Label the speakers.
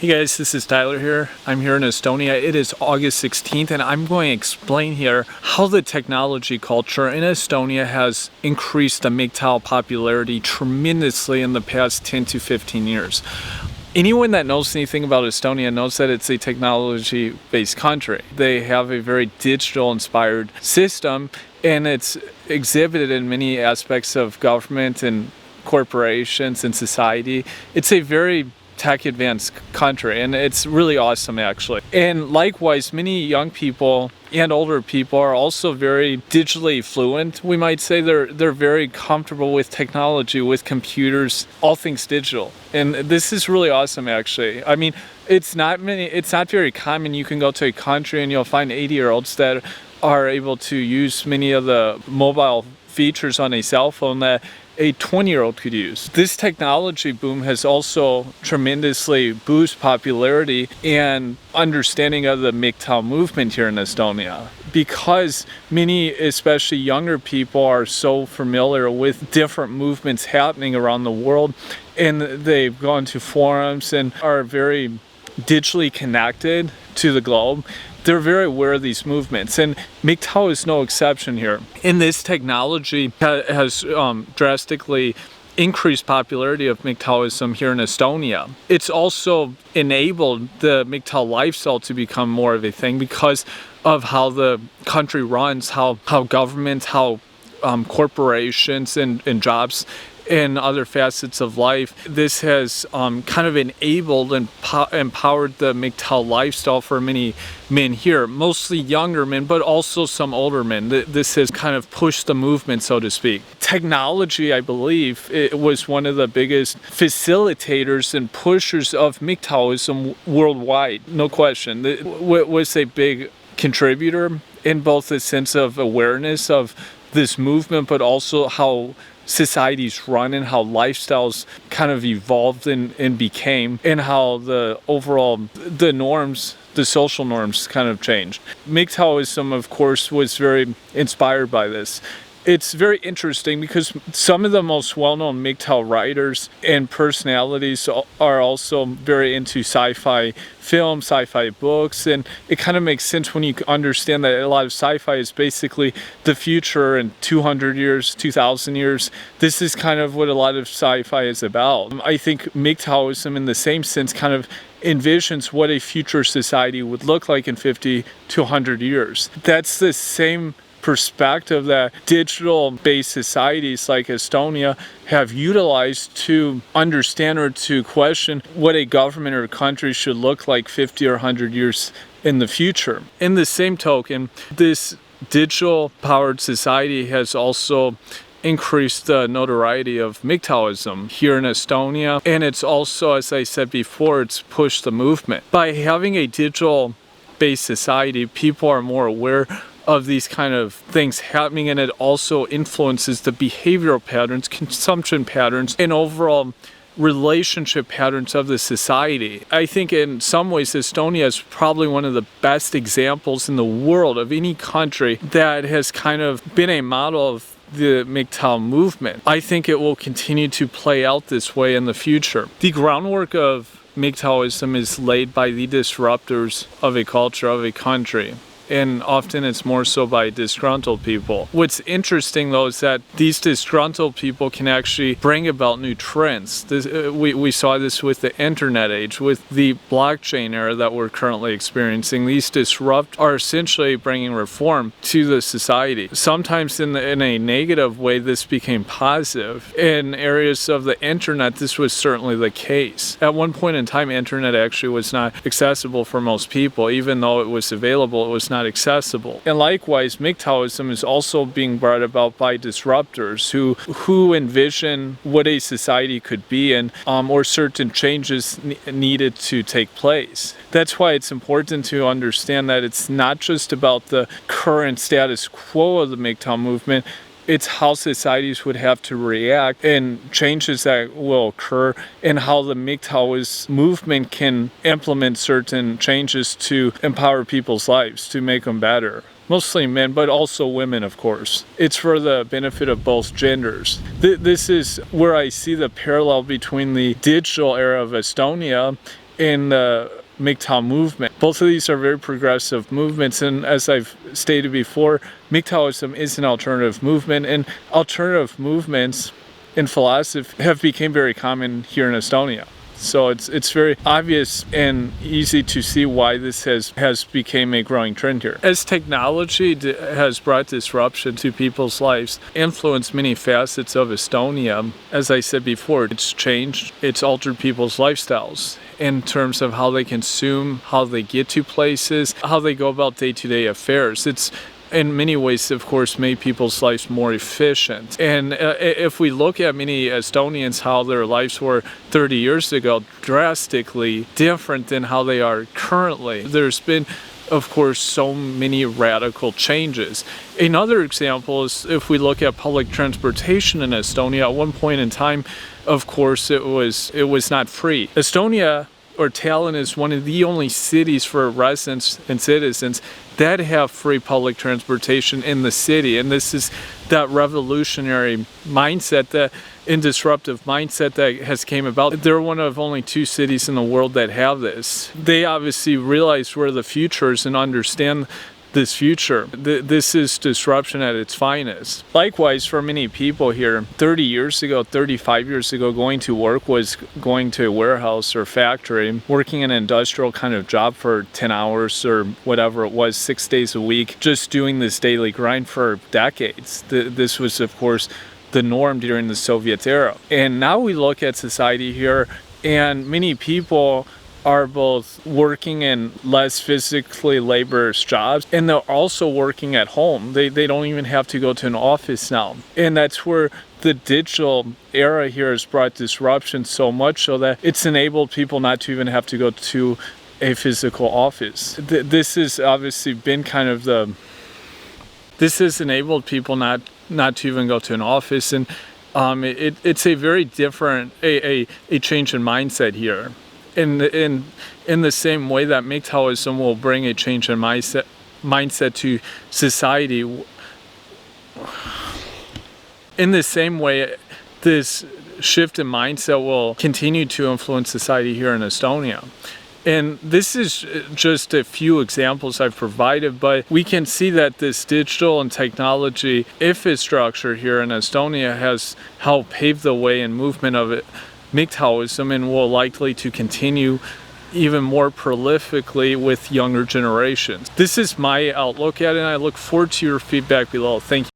Speaker 1: Hey guys, this is Tyler here. I'm here in Estonia. It is August 16th and I'm going to explain here how the technology culture in Estonia has increased the MGTOW popularity tremendously in the past 10 to 15 years. Anyone that knows anything about Estonia knows that it's a technology-based country. They have a very digital-inspired system, and it's exhibited in many aspects of government and corporations and society. It's a very tech-advanced country, and it's really awesome actually. And likewise, many young people and older people are also very digitally fluent. We might say they're very comfortable with technology, with computers, all things digital. And this is really awesome actually. I mean, it's not very common. You can go to a country and you'll find 80-year-olds that are able to use many of the mobile features on a cell phone that a 20-year-old could use. This technology boom has also tremendously boosted popularity and understanding of the MGTOW movement here in Estonia, because many, especially younger people, are so familiar with different movements happening around the world, and they've gone to forums and are very digitally connected to the globe. They're very aware of these movements, and MGTOW is no exception here. And this technology has drastically increased popularity of MGTOWism here in Estonia. It's also enabled the MGTOW lifestyle to become more of a thing because of how the country runs, how governments, how corporations and jobs and other facets of life. This has kind of enabled and empowered the MGTOW lifestyle for many men here, mostly younger men, but also some older men. This has kind of pushed the movement, so to speak. Technology, I believe, it was one of the biggest facilitators and pushers of MGTOWism worldwide, no question. It was a big contributor in both the sense of awareness of this movement, but also how societies run and how lifestyles kind of evolved and became, and how the social norms kind of changed. MGTOWism, of course, was very inspired by this. It's very interesting because some of the most well-known MGTOW writers and personalities are also very into sci-fi films, sci-fi books, and it kind of makes sense when you understand that a lot of sci-fi is basically the future in 200 years, 2,000 years. This is kind of what a lot of sci-fi is about. I think MGTOWism, in the same sense, kind of envisions what a future society would look like in 50 to 100 years. That's the same perspective that digital-based societies like Estonia have utilized to understand or to question what a government or a country should look like 50 or 100 years in the future. In the same token, this digital-powered society has also increased the notoriety of MGTOWism here in Estonia, and it's also, as I said before, it's pushed the movement. By having a digital-based society, people are more aware of these kind of things happening, and it also influences the behavioral patterns, consumption patterns, and overall relationship patterns of the society. I think in some ways Estonia is probably one of the best examples in the world of any country that has kind of been a model of the MGTOW movement. I think it will continue to play out this way in the future. The groundwork of MGTOWism is laid by the disruptors of a culture, of a country, and often it's more so by disgruntled people. What's interesting though is that these disgruntled people can actually bring about new trends. We saw this with the internet age, with the blockchain era that we're currently experiencing. These disruptors are essentially bringing reform to the society. Sometimes in a negative way, this became positive. In areas of the internet, this was certainly the case. At one point in time, internet actually was not accessible for most people. Even though it was available, it was not accessible. And likewise, MGTOWism is also being brought about by disruptors who envision what a society could be and or certain changes needed to take place. That's why it's important to understand that it's not just about the current status quo of the MGTOW movement. It's how societies would have to react and changes that will occur, and how the MGTOW movement can implement certain changes to empower people's lives, to make them better. Mostly men, but also women, of course. It's for the benefit of both genders. This is where I see the parallel between the digital era of Estonia in the MGTOW movement. Both of these are very progressive movements, and as I've stated before, MGTOWism is an alternative movement, and alternative movements in philosophy have become very common here in Estonia. So it's very obvious and easy to see why this has become a growing trend here. As technology has brought disruption to people's lives, influenced many facets of Estonia, as I said before, it's changed, it's altered people's lifestyles in terms of how they consume, how they get to places, how they go about day-to-day affairs. It's in many ways, of course, made people's lives more efficient. And if we look at many Estonians, how their lives were 30 years ago, drastically different than how they are currently. There's been, of course, so many radical changes. Another example is if we look at public transportation in Estonia, at one point in time, of course, it was not free. Estonia, or Tallinn, is one of the only cities for residents and citizens that have free public transportation in the city. And this is that revolutionary mindset, and disruptive mindset that has came about. They're one of only 2 cities in the world that have this. They obviously realize where the future is and understand this future. This is disruption at its finest. Likewise, for many people here, 30 years ago, 35 years ago, going to work was going to a warehouse or factory, working an industrial kind of job for 10 hours or whatever it was, 6 days a week, just doing this daily grind for decades. This was, of course, the norm during the Soviet era. And now we look at society here, and many people are both working in less physically laborious jobs, and they're also working at home. They don't even have to go to an office now. And that's where the digital era here has brought disruption so much so that it's enabled people not to even have to go to a physical office. This has obviously been kind of this has enabled people not to even go to an office, and it's a very different, a change in mindset here. In the same way that MGTOWism will bring a change in mindset to society, in the same way this shift in mindset will continue to influence society here in Estonia. And this is just a few examples I've provided, but we can see that this digital and technology infrastructure here in Estonia has helped pave the way and movement of it. MGTOWism, and will likely to continue even more prolifically with younger generations. This is my outlook at it, and I look forward to your feedback below. Thank you.